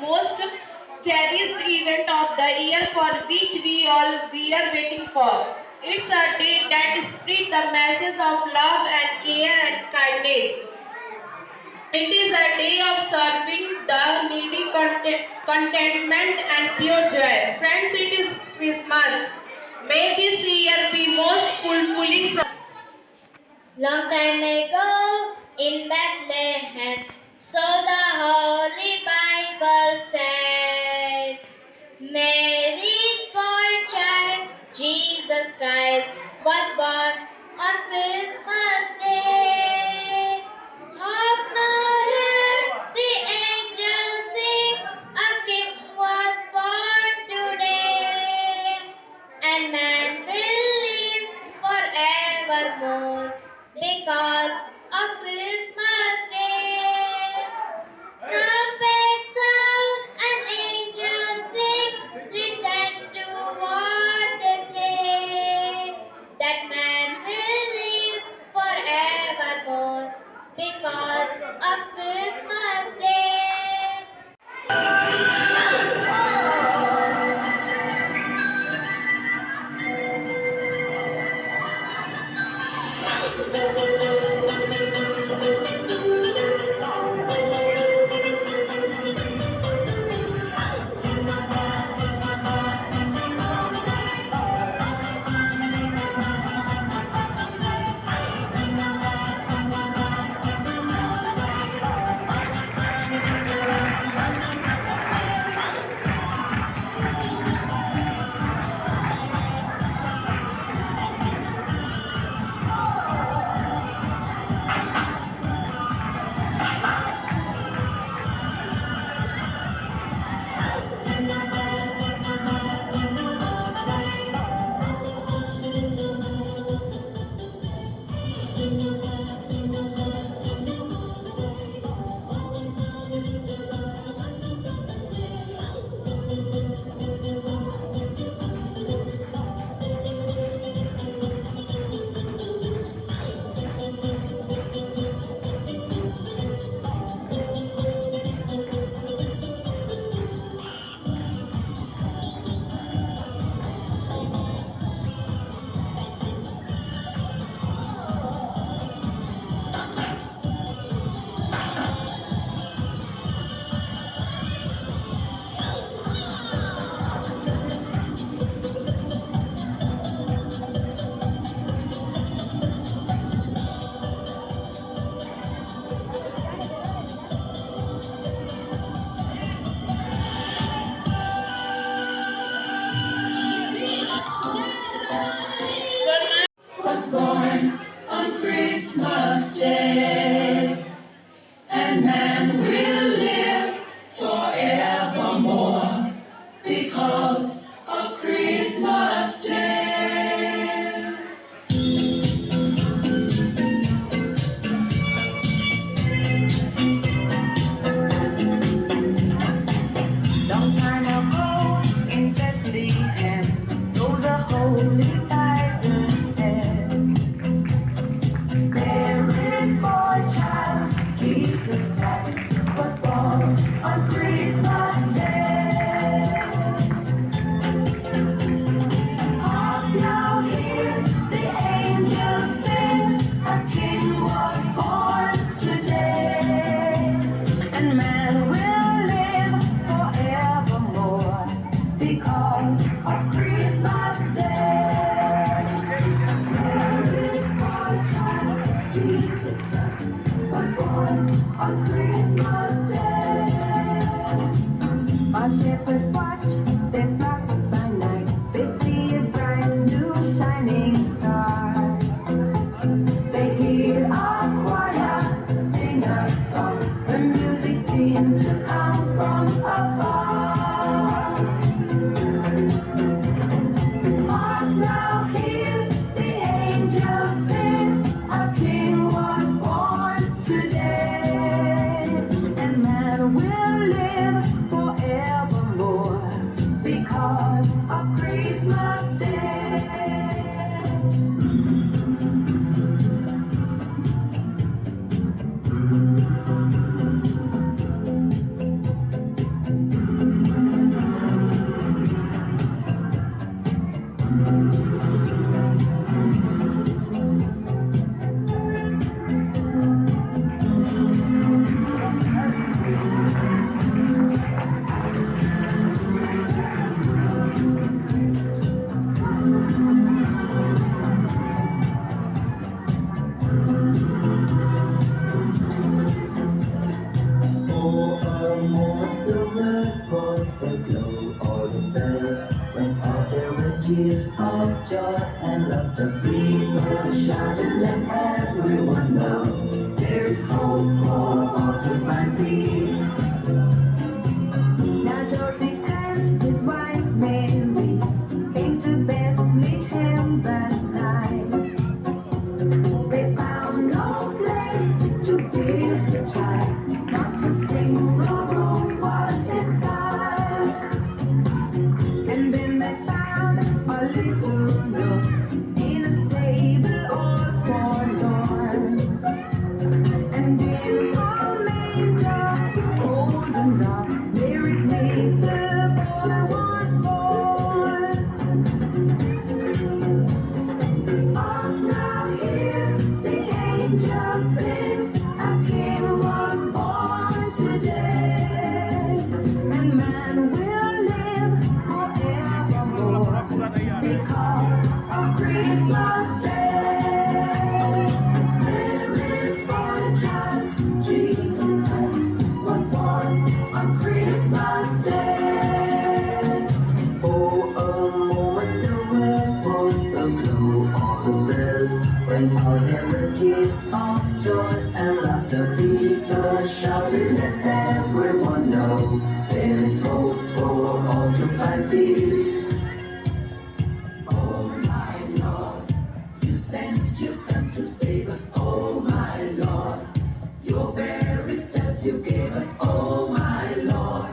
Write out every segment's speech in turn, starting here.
most cherished event of the year for which we are waiting for. It's a day that spreads the message of love and care and kindness. It is a day of serving the needy, contentment and pure joy. Friends, it is Christmas. May this year be most fulfilling. Long time ago in Bethlehem, so the Holy Bible said, Mary's boy child, Jesus Christ, was born on Christmas Day. Hark now, hear the angels sing, a king was born today, and man will live forevermore because of Christmas Day. Trumpet sound and angels sing, listen to what they say, that man will live forevermore because of Christmas Day. Was born on Christmas Day, and man will live forevermore because of Christmas Day. Long time ago in Bethlehem, so the Holy Bible said, there is born joy and laughter. People shout and let everyone know there is hope for all to find peace. Now Joseph and his wife Mary came to Bethlehem that night. They found no place to build the child, not a single room was inside. And then they found a little nook in a stable all forlorn. And in a manger, old and dark, Mary's maid's boy was born. Up now here the angels sing, a king was born today, and man will live forevermore because of Christmas Day. There is born a child, Jesus Christ was born on Christmas Day. Oh, a moment the red was the blue, all the bells when all there were tears of joy and laughter. People shouted, let everyone know there is hope for all to find peace. Oh my Lord, you sent your Son to save us. Oh my Lord, your very self you gave us. Oh my Lord,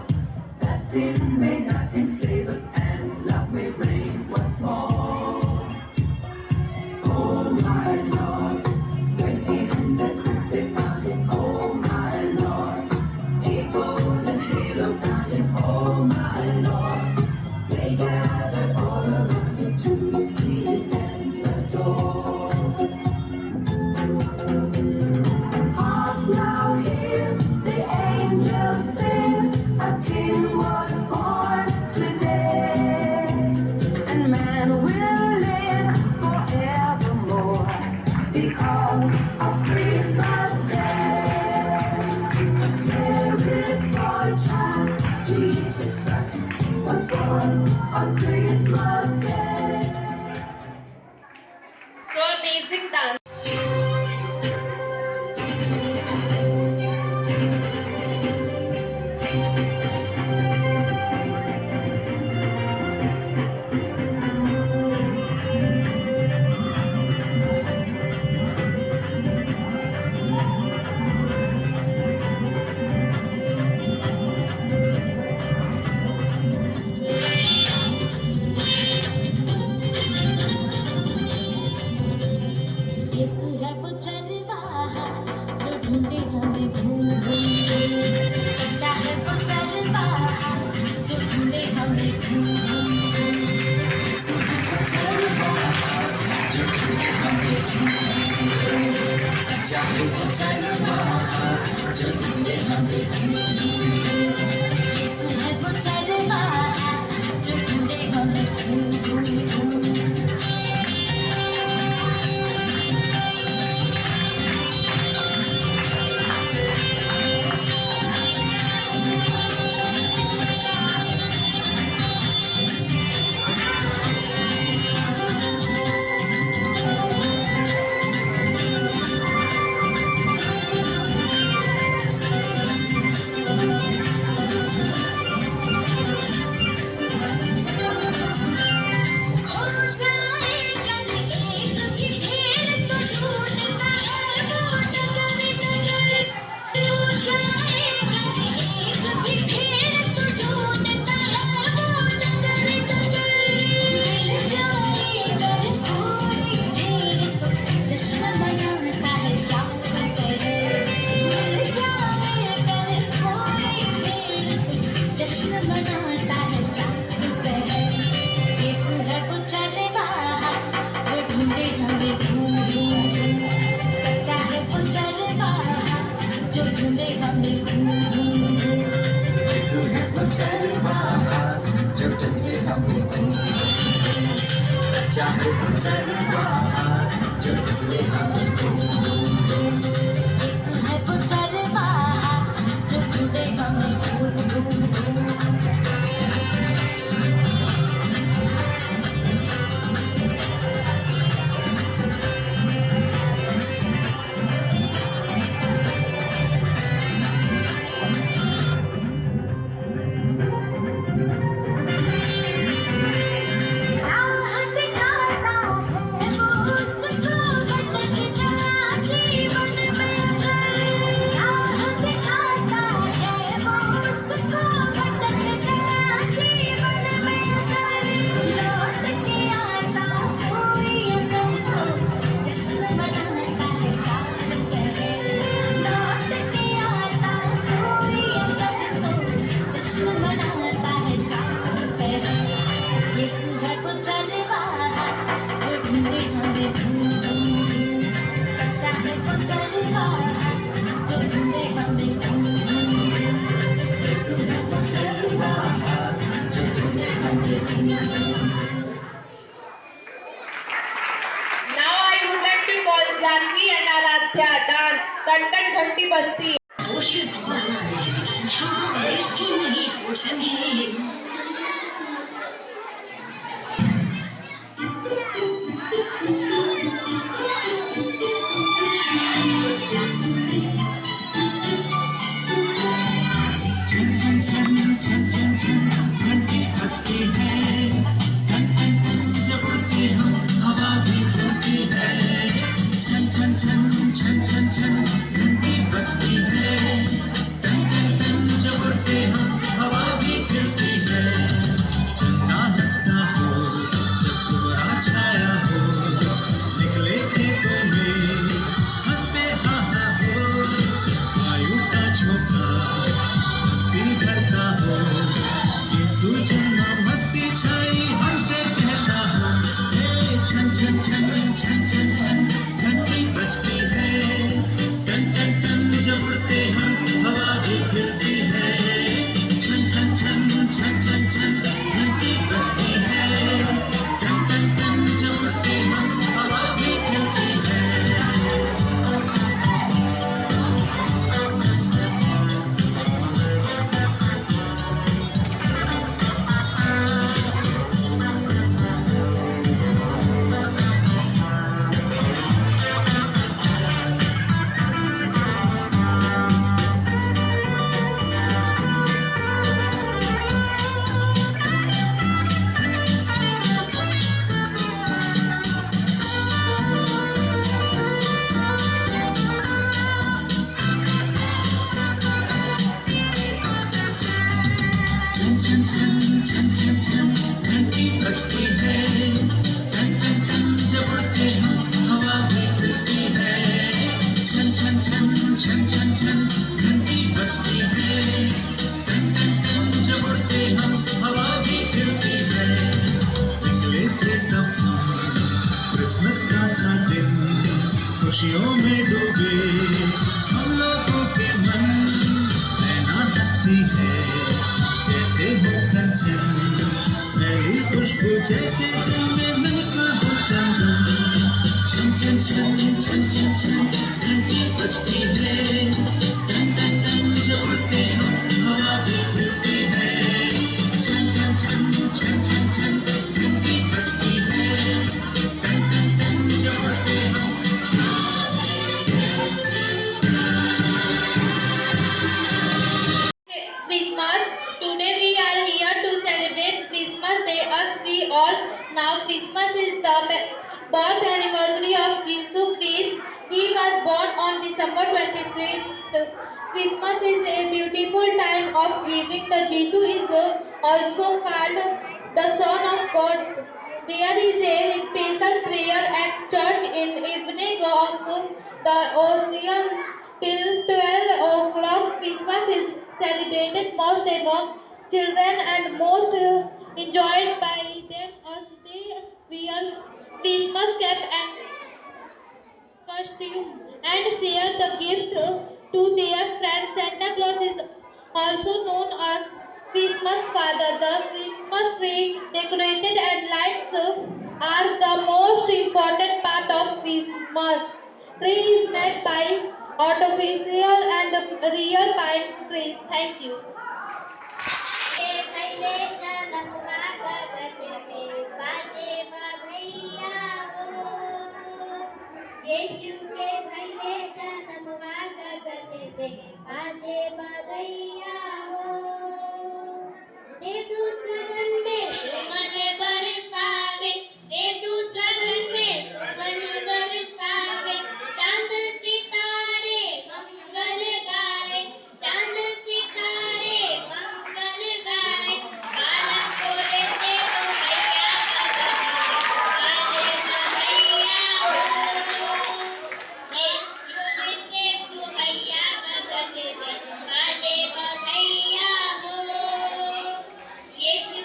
that sin may not enslave us and love may reign once more. Oh my Lord, when in the crypt they found him. Oh my Lord, a golden halo found him. Oh my Lord, they gathered all around him to see and adore. Hark now hear the angels sing, a king was born today, and man will live forevermore because of Christmas Day. There is for a child, Jesus Christ was born on Christmas Day. So amazing dance. यीशु है वो चरवाहा जो ढूंढे हमें घूम घूम के। सच्चा है वो चरवाहा जो ढूंढे हमें घूम घूम के। यीशु है वो चरवाहा जो ढूंढे हमें घूम घूम के। सच्चा है वो चरवाहा जो ढूंढे हमें घूम घूम के। यीशु है वो चरवाहा जो ढूंढे हमें घूम घूम के। Janvi and Aradhya dance. Tantan Ghanti Basti. छन छन छन छन छन छन घंटी बजती है, टन टन टन जब उड़ते हम हवा भी खुलती है। छन छन छन छन छन छन घंटी बजती है, टन टन टन जब उड़ते हम हवा भी खिलती है। चंदा हंसता हो जब कोहरा छाया हो, निकले खेतों में हंसते हा हा हो। वायु का झोंका मस्ती करता हो, यीशु जन्मा मस्ती छाई हमसे कहता हो। ए छन छन छन छन छन छन घंटी बजती है, टन टन टन जब उड़ते हम हवा भी खिलती है। छन छन छन छन छन छन घंटी बजती है, टन टन टन जब उड़ते हम हवा भी खिलती है। छन छन छन छन छन छन घंटी बजती है, टन टन टन जब उड़ते हम हवा भी खिलती है। छन छन छन छन छन छन घंटी बजती है, टन टन टन जब उड़ते हम हवा भी खिलती है। निकले थे तब हम, क्रिसमस का था दिन, खुशियों में डूबे हम लोगों के मन। नैना हंसती है जैसे हो कंचन, नई खुशबू जैसे दिल में महका हो चंदन। छन छन छन छन छन छन घंटी बजती है, टन टन टन जब उड़ते हम हवा भी खिलती है। छन छन छन छन छन छन घंटी बजती है, टन टन टन जब उड़ते हम। Christmas. Today we are here to celebrate Christmas Day as we all know Christmas is the birth anniversary of Jesus Christ. He was born on December 25th. Christmas is a beautiful time of giving. The Jesus is also called the Son of God. There is a special prayer at church in evening of the ocean till 12 o'clock. Christmas is celebrated most among children and most enjoyed by them as they wear Christmas cap and costume and share the gift to their friends. Santa Claus is also known as Christmas Father. The Christmas tree decorated and lights are the most important part of Christmas. Tree is made by artificial and real pine trees. Thank you. भैले जन्म गगन में बाजे बधैया हो, यीशु के भैले जन्म गगन में बाजे बधैया हो। देवदूत गगन में सुमन बरसावे, देवदूत गगन में सुमन बरसावे। चांद सितारे मंगल गाए, चांद सितारे मंगल गाए। बालक को देते हो भैया गगन में बाजे बधैया हो। यीशु के तू भैया गगन में बाजे बधैया हो। यीशु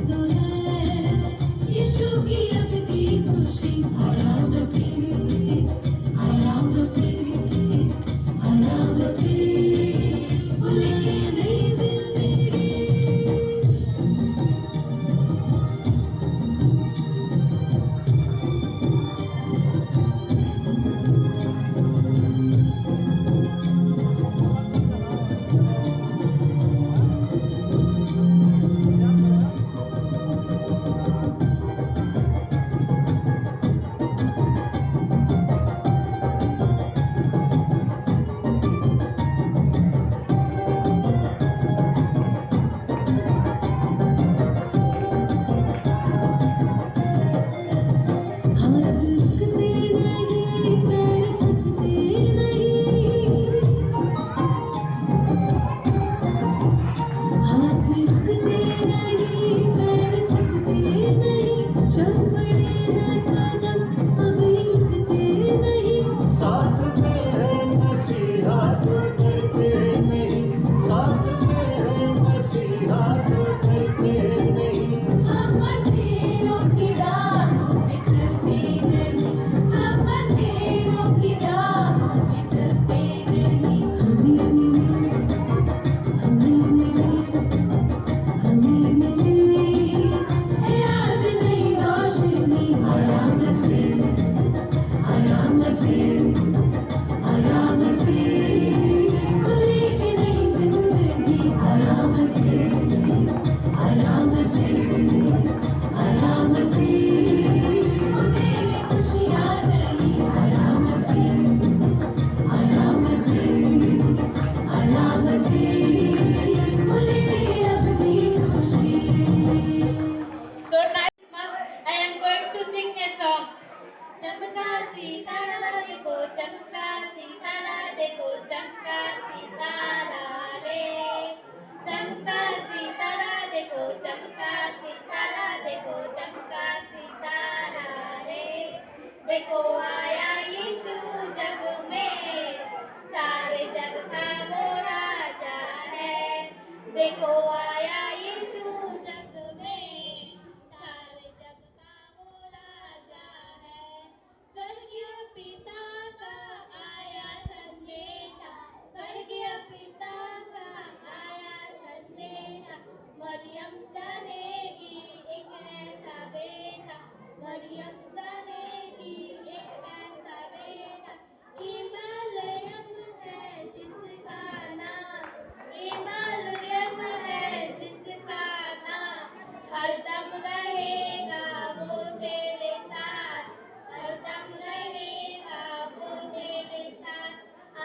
तो है यीशु की अबदी खुशी आया मसीह आया मसीह आया मसीह भूले नहीं जिंदगी हाथ रुकते नहीं पैर थकते नहीं हाथ रुकते नहीं पैर थकते नहीं चल पड़े हैं कदम अब रुकते नहीं साथ में है मसीहा तो डरते नहीं साथ में है मसीहा तो डरते नहीं हम अंधेरों की राहों में चलते नहीं हम अंधेरों की राहों में चलते नहीं हमें मिले है आज नई रोशनी आया मसीह आया मसीह आया मसीह भूले के नहीं जिंदगी आया मसीह आया मसीह आया मसीह तेरी खुशियाँ नहीं आया मसीह आया मसीह आया मसीह भूले अपनी खुशी So Christmas, I am going to sing a song. चमका सितारा देखो चमका सितारा देखो चमका सितारा रे चमका सितारा देखो चमका सितारा देखो चमका सितारा रे देखो आया यीशु जग में सारे जग का वो राजा है देखो आया यीशु जग में सारे जग का वो राजा है स्वर्गीय पिता का आया संदेशा स्वर्गीय पिता का आया संदेशा मरियम जनेगी एक ऐसा बेटा मरियम जनेगी एक ऐसा बेटा इमालयम है जिसका नाम इमालयम है जिसका नाम हरदम रहेगा वो तेरे साथ हरदम रहेगा वो तेरे साथ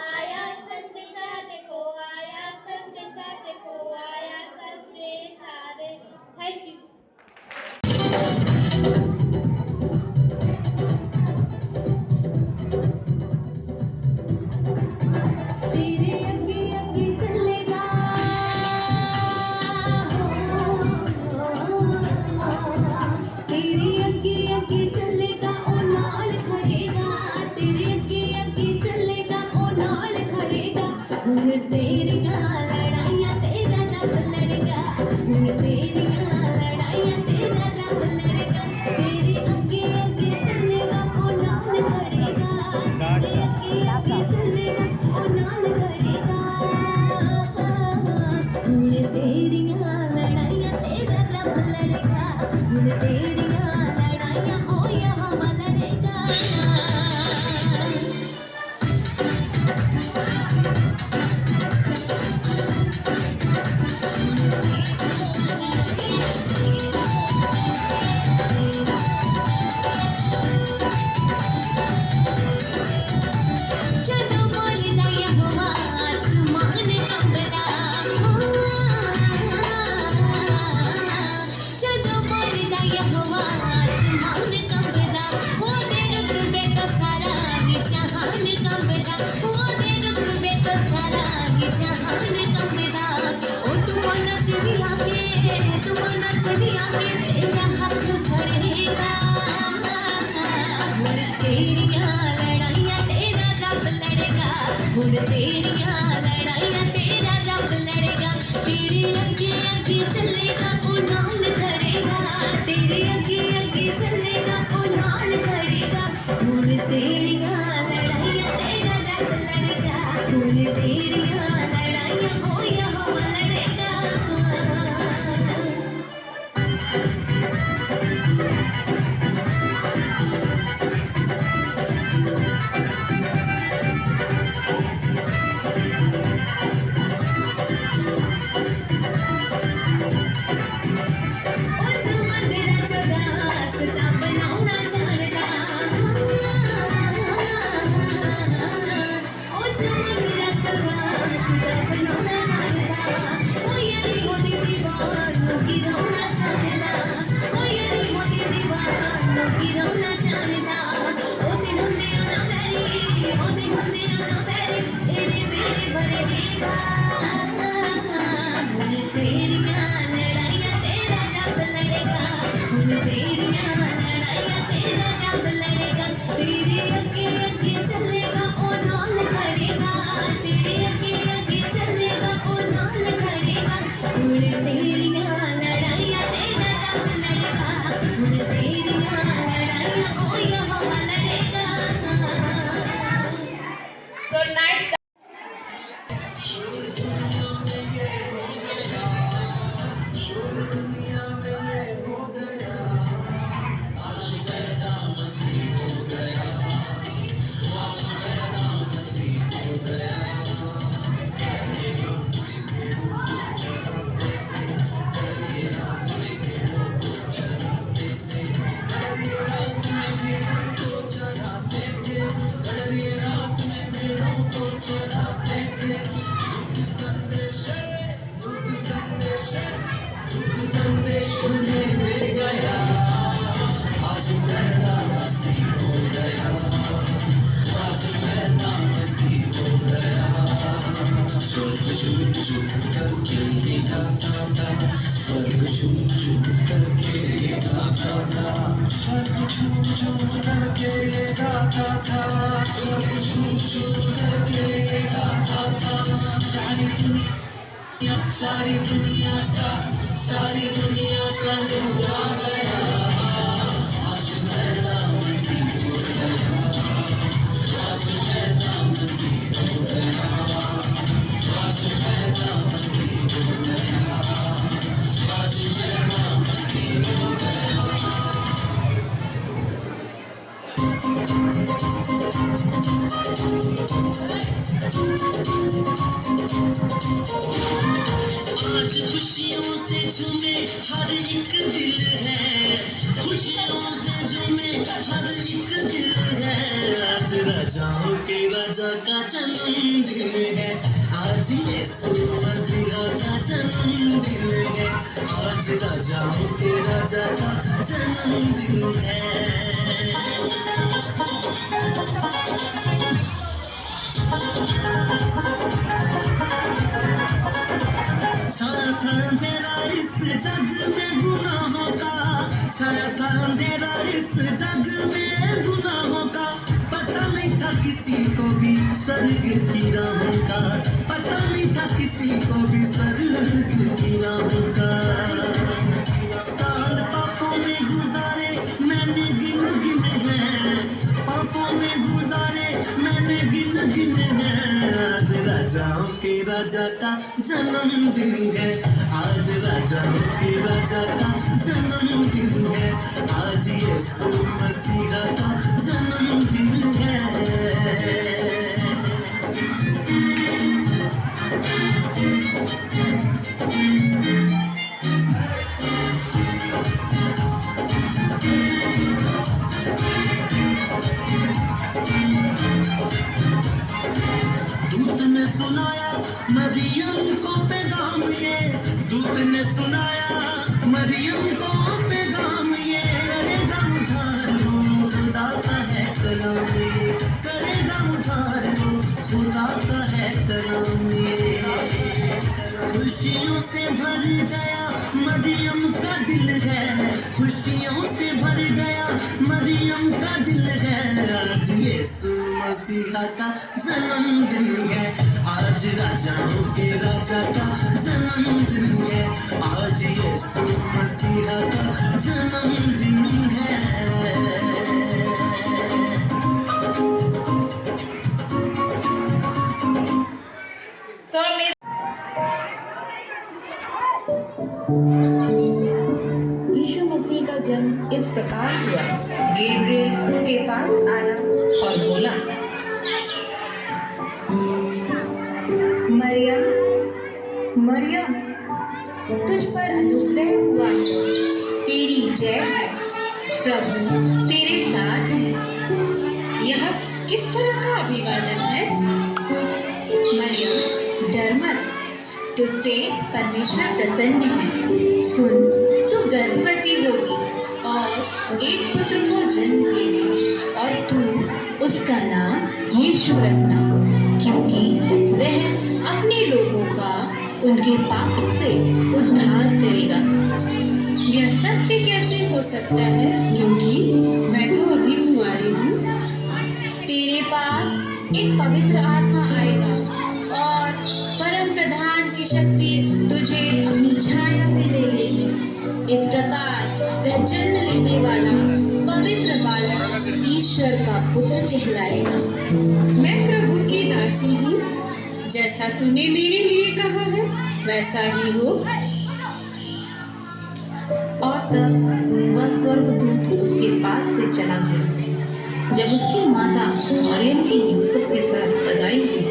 आया संदेशा देखो आया संदेशा देखो आया संदेशा रे थैंक यू तेरे अग्गे अग्गे चलेगा तेरे अग्गे अग्गे चलेगा ओ नाल खड़ेगा तेरे अग्गे अग्गे चलेगा ओ नाल खड़ेगा हुन तेरियां लड़ाइयां तेरा रब लड़ेगा हुन तेरियां लड़ाइयां तेरा रब लड़ेगा तेरे अग्गे अग्गे चलेगा ओ नाल खड़ेगा तेरे अग्गे अग्गे चलेगा ओ नाल खड़ेगा हुन तेरियां लड़ाइयां तेरा रब लड़ेगा हुन तेरियां लड़ाइयां ओ यहोवा लड़ेगा ਜਦੋਂ ਬੋਲਦਾ ਯਹੋਵਾ ਆਸਮਾਨ ਕੰਬਦਾ ਜਦੋਂ ਬੋਲਦਾ ਯਹੋਵਾ ਆਸਮਾਨ ਕੰਬਦਾ ਉਹਦੇ ਰੁਤਬੇ ਤੋਂ ਸਾਰਾ ਹੀ ਜਹਾਨ ਕੰਬਦਾ ਉਹਦੇ ਰੁਤਬੇ ਤੋਂ ਸਾਰਾ ਹੀ ਜਹਾਨ ਕੰਬਦਾ ਉਹ ਤੂਫਾਨਾਂ 'ਚ ਵੀ ਆ ਕੇ ਤੇਰਾ ਹੱਥ ਫੜੇਗਾ ਹੁਣ तेरियां लड़ाइयां तेरा रब लड़ेगा हुन तेरियां लड़ाइयां तेरा रब लड़ेगा तेरे अग्गे अग्गे चलेगा ओ नाल खड़ेगा दुनिया में ये हो गया, आज पैदा मसीह हो गया, आज पैदा मसीह हो गया। संदेश लेने गया, आज पैदा मसीह हो गया, आज पैदा मसीह हो गया। स्वर्ग झुम झुम करके ये गाता था, स्वर्ग झुम झुम करके ये गाता था, स्वर्ग झुम झुम करके ये गाता था, स्वर्ग झुम झुम करके ये गाता था। सारी दुनिया का नूर आ गया, आज पैदा मसीह हो गया, आज पैदा मसीह हो गया, आज पैदा मसीह हो गया, आज पैदा मसीह हो गया। आज खुशियों से झूमे हर एक दिल है, खुशियों से झूमे हर एक दिल है। आज राजाओं के राजा का जन्मदिन है, आज यीशु मसीह का जन्मदिन है, आज राजाओं के राजा का जन्मदिन है। छाया था अंधेरा इस जग में गुनाहों का, छाया था अंधेरा इस जग में गुनाहों का, पता नहीं था किसी को भी स्वर्ग की राहों का, पता नहीं था किसी को भी स्वर्ग की राहों का। साल पापों में गुजारे मैंने गिन गिन है, पापों में गुजारे मैंने गिन गिन है। आज राजाओं के राजा का जन्मदिन है, आज राजाओं के राजा का जन्मदिन है, आज यीशु मसीह का जन्मदिन है। दूत ने सुनाया मरियम को पैगाम ये, दूत ने सुनाया मरियम को पैगाम ये, करेगा उद्धार वो खुदा का है कलाम ये, करेगा उद्धार वो खुदा का है कलाम ये। खुशियों से भर गया मरियम का दिल है, खुशियों से भर गया मरियम का दिल है। आज यीशु मसीह का जन्मदिन है, आज राजाओं के राजा का जन्मदिन है, आज यीशु मसीह का जन्मदिन है। So Miss यीशु मसीह का जन्म इस प्रकार हुआ। गैब्रिएल उसके पास आया और बोला, मरियम मरियम, तुझ पर अनुग्रह हुआ है, तेरी जय है, प्रभु तेरे साथ है। यह किस तरह का अभिवादन है? मरियम डर मत, तुझसे परमेश्वर प्रसन्न है। सुन, तू गर्भवती होगी और एक पुत्र को जन्म देगी और तू उसका नाम यीशु रखना, क्योंकि वह अपने लोगों का उनके पापों से उद्धार करेगा। यह सत्य कैसे हो सकता है, क्योंकि मैं तो अभी कुंवारी हूँ। तेरे पास एक पवित्र आत्मा आएगा और परम प्रधान की शक्ति तुझे अपनी छाया में ले लेगी। इस प्रकार वह जन्म लेने वाला पवित्र बालक ईश्वर का पुत्र कहलाएगा। मैं प्रभु की दासी हूँ, जैसा तूने मेरे लिए कहा है वैसा ही हो। तब वह स्वर्गदूत उसके पास से चला गया। जब उसकी माता मरियम की यूसुफ के साथ सगाई हुई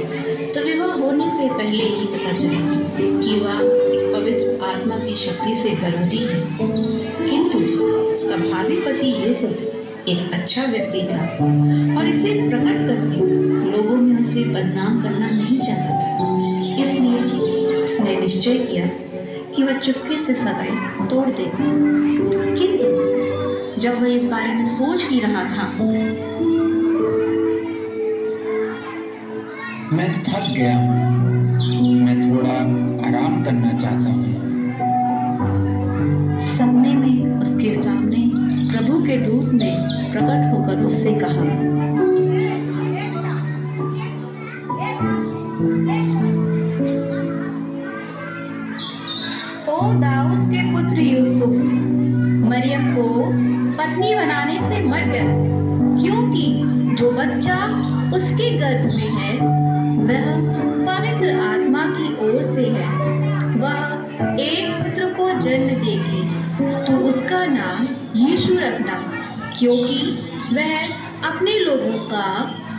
तो विवाह होने से पहले ही पता चला कि वह एक पवित्र आत्मा की शक्ति से गर्भवती है। किंतु उसका भावी पति यूसुफ एक अच्छा व्यक्ति था और इसे प्रकट करके लोगों में उसे बदनाम करना नहीं चाहता था। इसलिए उसने निश्चय किया कि वह चुपके से सगाई तोड़ देगा। किंतु जब वह इस बारे में सोच ही रहा था, मैं थक गया हूँ, मैं थोड़ा आराम करना चाहता हूँ। सपने में उसके सामने प्रभु के दूत ने प्रकट होकर उससे कहा, ओ दाऊद के पुत्र यूसुफ, मरियम को पत्नी बनाने से मत डर, क्योंकि जो बच्चा उसके गर्भ में है वह पवित्र आत्मा की ओर से है। वह एक पुत्र को जन्म देगी, तो उसका नाम यीशु रखना, क्योंकि वह अपने लोगों का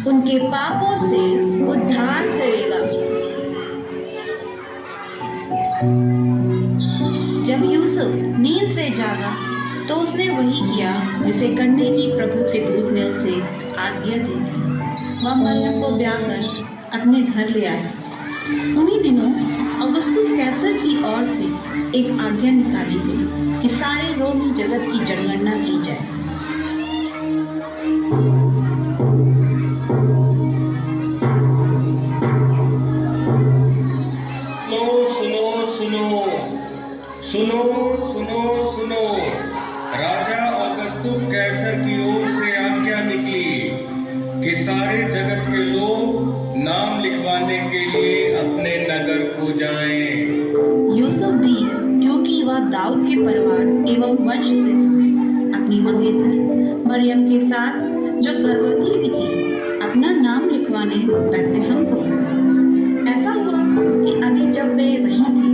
उनके पापों से उद्धार करेगा। जब यूसुफ नींद से जागा तो उसने वही किया जिसे करने की प्रभु के दूत ने उसे आज्ञा दी थी। वह मरियम को ब्याह कर अपने घर ले आया। उन्हीं दिनों अगस्तुस कैसर की ओर से एक आज्ञा निकाली गई कि सारे रोमी जगत की जनगणना की जाए। सुनो सुनो सुनो, राजा अगस्तुस कैसर की ओर से आज्ञा निकली कि सारे जगत के लोग नाम लिखवाने के लिए अपने नगर को जाएं। यूसुफ भी, क्योंकि वह दाऊद के परिवार एवं वंश से था, अपनी मंगेतर मरियम के साथ जो गर्भवती भी थी, अपना नाम लिखवाने बैतलहम को गया। ऐसा हुआ कि अभी जब वे वहीं थे,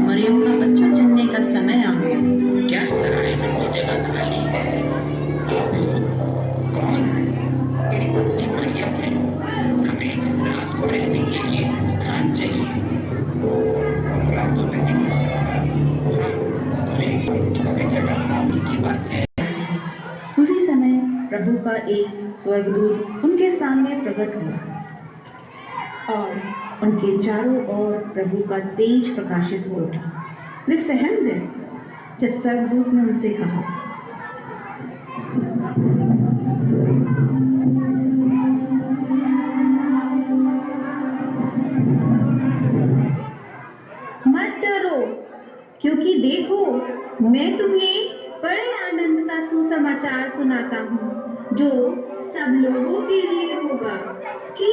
मरियम का बच्चा जन्मने का समय आ गया। क्या सराय में कोई जगह खाली है? आप लोग कौन हैं? मेरी पत्नी मरियम है, हमें रात को रहने के लिए स्थान चाहिए। रात तो नहीं हो सकता, लेकिन थोड़ी जगह आपकी बात है। उसी समय प्रभु का एक स्वर्गदूत उनके सामने प्रकट हुआ और उनके चारों ओर प्रभु का तेज प्रकाशित हो उठा। वे सहम गए जब स्वर्गदूत ने उनसे कहा, मत डरो, क्योंकि देखो मैं तुम्हें बड़े आनंद का सुसमाचार सुनाता हूँ, जो सब लोगों के लिए होगा कि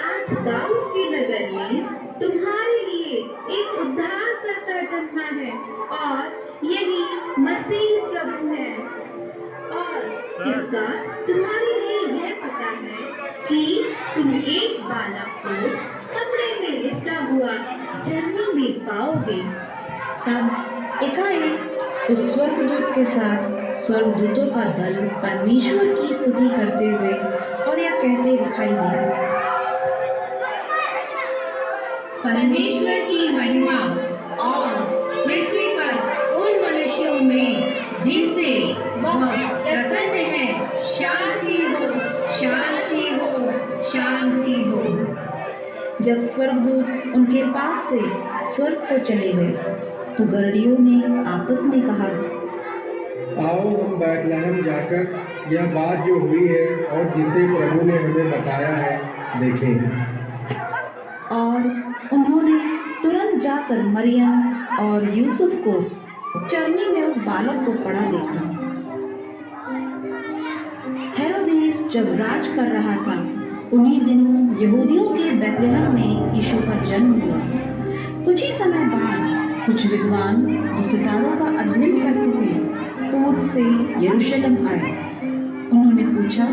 आज दाऊद के नगर में तुम्हारे लिए एक उद्धारकर्ता जन्मा है और यही मसीह प्रभु है। और इसका तुम्हारे लिए यह पता है कि तुम एक बालक को कपड़े में लिपटा हुआ जन्म भी पाओगे। तब एकाएक उस स्वर्गदूत के साथ स्वर्गदूतों का दल परमेश्वर की स्तुति करते हुए और यह कहते दिखाई दिया, परमेश्वर की महिमा और पृथ्वी पर उन मनुष्यों में जिनसे वह प्रसन्न है शांति हो, शांति हो, शांति हो। जब स्वर्गदूत उनके पास से स्वर्ग को चले गए तो गरड़ियों ने आपस में कहा, आओ हम बैतलहम जाकर यह बात जो हुई है और जिसे प्रभु ने हमें बताया है देखें। और उन्होंने तुरंत जाकर मरियम और यूसुफ को चरनी में उस बालक को पड़ा देखा। हेरोदेस जब राज कर रहा था, उन्हीं दिनों यहूदियों के बैतलहम में यीशु का जन्म हुआ। कुछ ही समय बाद कुछ विद्वान जो सितारों का अध्ययन करते थे पूर्व से यरूशलेम आए। उन्होंने पूछा,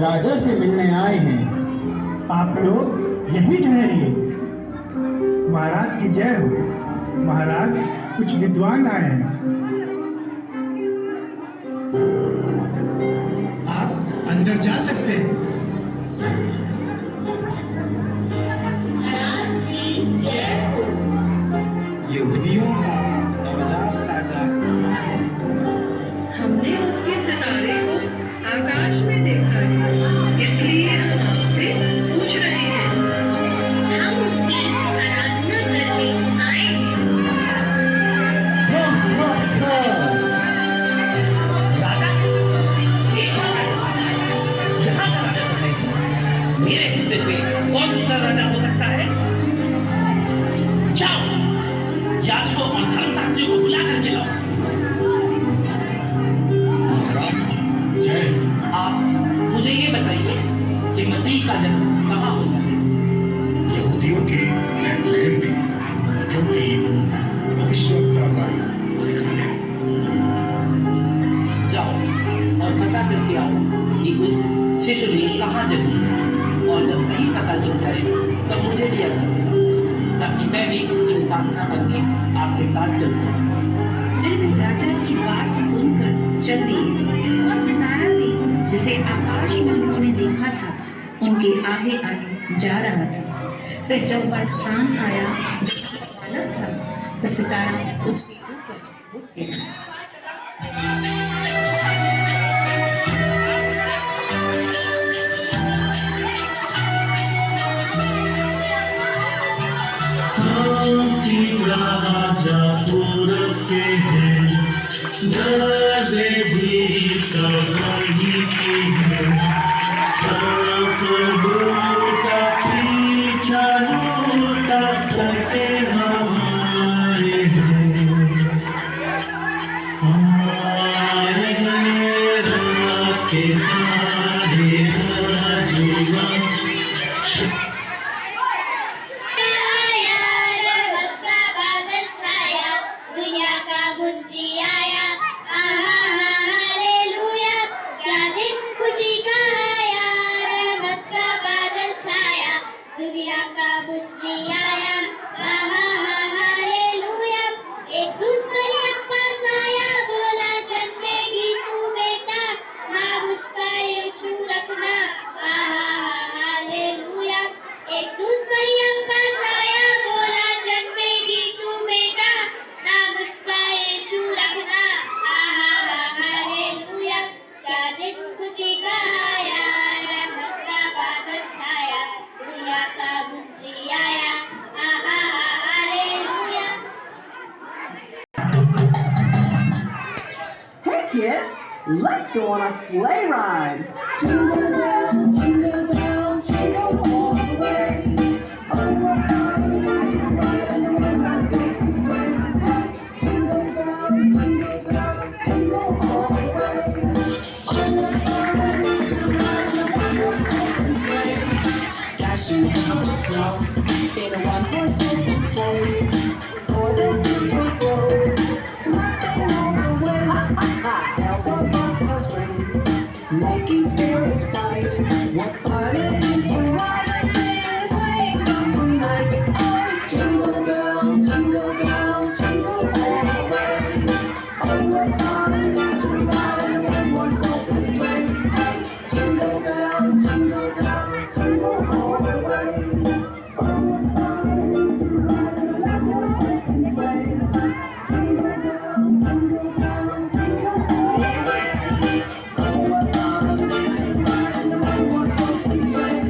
राजा से मिलने आए हैं। आप लोग यहीं ठहरिए। महाराज की जय हो। महाराज, कुछ विद्वान आए हैं। आप अंदर जा सकते हैं। यहूदियों का नवजात राजा हमने उसके सितारे को आकाश में देखा है, इसलिए हम आपसे पूछ रहे हैं। हम उसकी आराधना करने आए हैं। राजा, एक राजा, यहाँ का राजा तो नहीं। मेरे होते हुए कौन दूसरा राजा हो सकता है? जाओ, याजकों और धर्मशास्त्रियों को बुला करके लाओ। महाराज जय। आप मुझे ये बताइए कि मसीह का जन्म कहाँ हुआ है? यहूदियों के बैतलहम में, जो कि भविष्यवक्ता द्वारा लिखा है। जाओ और पता करके आओ कि उस शिशु ने कहाँ जन्म लिया, और जब सही पता चल जाए तब मुझे भी याद कर देना, ताकि मैं भी उसकी उपासना करके आपके साथ चल सकूं। फिर वे राजा की बात सुनकर चल दिए और सितारा भी जिसे आकाश में उन्होंने देखा था उनके आगे आगे जा रहा था। फिर जब वह स्थान आया जहाँ बालक था तो सितारा उसके ऊपर उठ गया। राजा पूरब के हैं, दर्दे भी सभी की है। का पीछा लूटा सके हमारे हैं। हमारे रात के सारे राजुआ दुनिया का मुंशी आया, आहा हा हालेलुया, क्या दिन खुशी का आया, रहमत का बादल छाया, दुनिया का मुंशी आया, आहा हा हालेलुया। एक दूत मरियम पास आया, बोला जन्मेगी तू बेटा, नाम उसका यीशु रखना, आहा हा हालेलुया। एक दूत मरियम पास आया, बोला जन्मेगी तू बेटा, नाम उसका यीशु रखना, आहा हा हालेलुया। क्या दिन खुशी का आया, रहमत का बादल छाया, दुनिया का मुंशी आया, आहा हा hallelujah. Hey kids, let's go on a sleigh ride. Jingle bells, jingle all the way. Oh, what fun it is to ride in a one-horse open sleigh. Jingle bells, jingle all the way. Oh, what fun it is to ride in a one-horse open sleigh. Dashing down the snow in a one-horse open sleigh. O'er the fields we go, laughing all the way. Bells on bobtails ring, making spirits bright. What fun it is to ride and sing a sleighing song tonight. Oh, jingle bells, jingle all the way. Oh, what fun it is to ride in a one-horse open sleigh. Jingle bells, jingle all the way. Oh, what fun it is to ride in a one-horse open sleigh. Jingle bells, jingle all the way. Oh, what fun it is to ride in a one-horse open sleigh.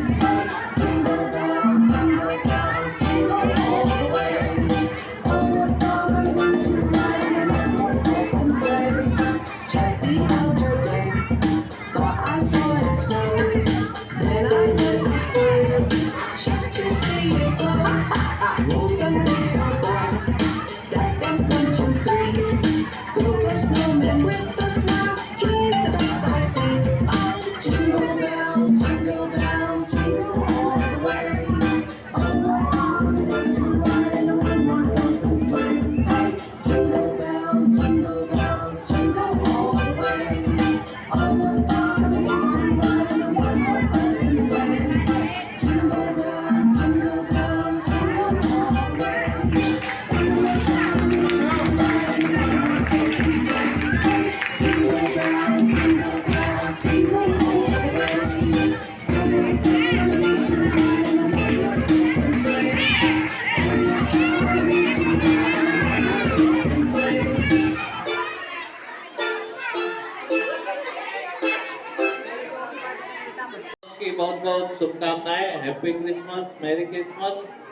की बहुत बहुत शुभकामनाएं। Happy Christmas, merry Christmas.